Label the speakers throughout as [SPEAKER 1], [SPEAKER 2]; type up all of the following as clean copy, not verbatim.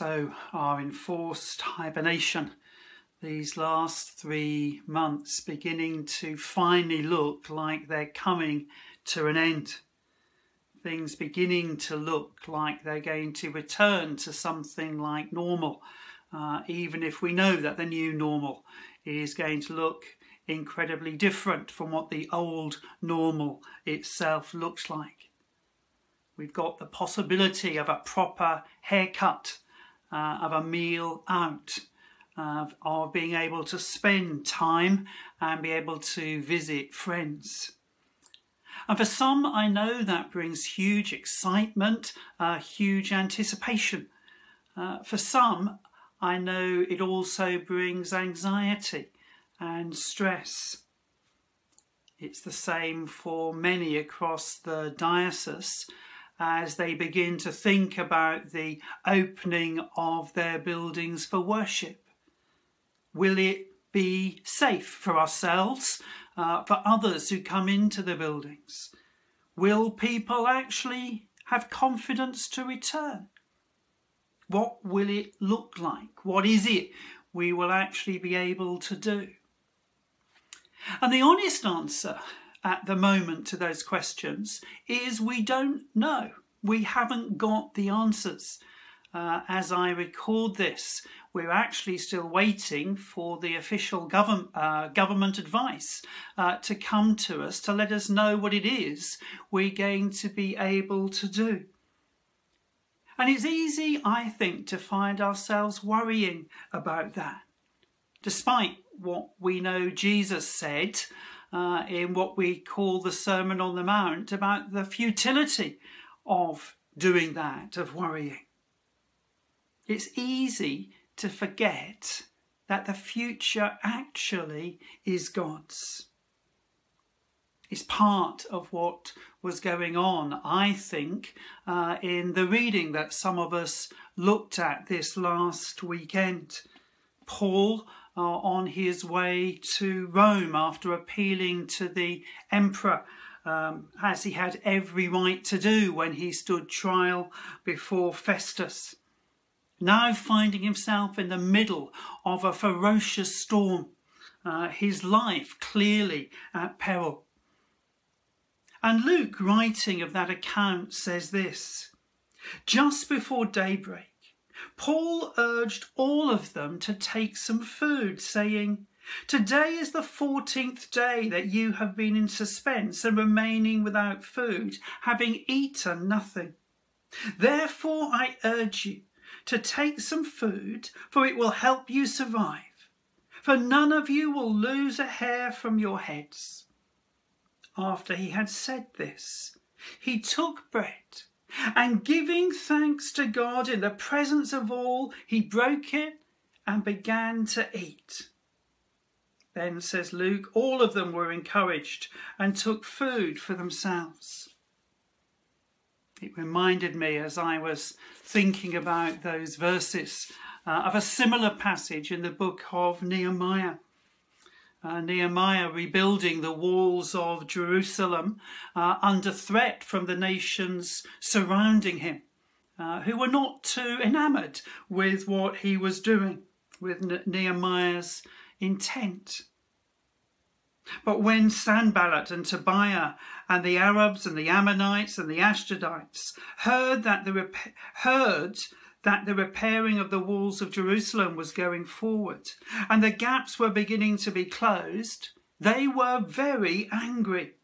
[SPEAKER 1] also are in forced hibernation these last 3 months, beginning to finally look like they're coming to an end. Things beginning to look like they're going to return to something like normal, even if we know that the new normal is going to look incredibly different from what the old normal itself looks like. We've got the possibility of a proper haircut, of a meal out, of being able to spend time and be able to visit friends. And for some, I know that brings huge excitement, huge anticipation. For some, I know it also brings anxiety and stress. It's the same for many across the diocese as they begin to think about the opening of their buildings for worship. Will it be safe for ourselves, for others who come into the buildings? Will people actually have confidence to return? What will it look like? What is it we will actually be able to do? And the honest answer at the moment to those questions is we don't know. We haven't got the answers. As I record this, we're actually still waiting for the official government advice to come to us to let us know what it is we're going to be able to do. And it's easy, I think, to find ourselves worrying about that, despite what we know Jesus said in what we call the Sermon on the Mount about the futility of doing that, of worrying. It's easy to forget that the future actually is God's. It's part of what was going on, I think, in the reading that some of us looked at this last weekend. Paul, on his way to Rome after appealing to the emperor, as he had every right to do when he stood trial before Festus. Now finding himself in the middle of a ferocious storm, his life clearly at peril. And Luke, writing of that account, says this: just before daybreak, Paul urged all of them to take some food, saying, "Today is the 14th day that you have been in suspense and remaining without food, having eaten nothing. Therefore I urge you to take some food, for it will help you survive. For none of you will lose a hair from your heads." After he had said this, he took bread, and giving thanks to God in the presence of all, he broke it and began to eat. Then, says Luke, all of them were encouraged and took food for themselves. It reminded me, as I was thinking about those verses, of a similar passage in the book of Nehemiah. Nehemiah rebuilding the walls of Jerusalem under threat from the nations surrounding him, who were not too enamoured with what he was doing, with Nehemiah's intent. But when Sanballat and Tobiah and the Arabs and the Ammonites and the Ashdodites heard that the repairing of the walls of Jerusalem was going forward and the gaps were beginning to be closed, they were very angry,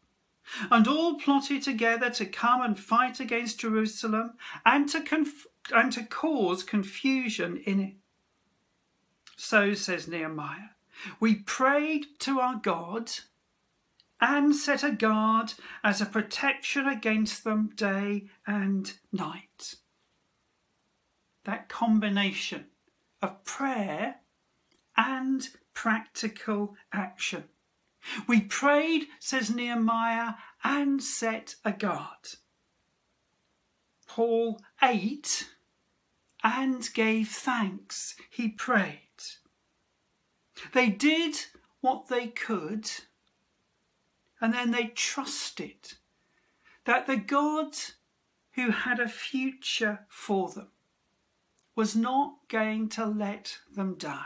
[SPEAKER 1] and all plotted together to come and fight against Jerusalem and to cause confusion in it. So, says Nehemiah, we prayed to our God and set a guard as a protection against them day and night. That combination of prayer and practical action. We prayed, says Nehemiah, and set a guard. Paul ate and gave thanks. He prayed. They did what they could, and then they trusted that the God who had a future for them was not going to let them down.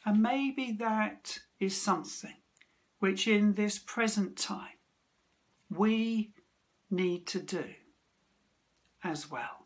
[SPEAKER 1] And maybe that is something which in this present time we need to do as well.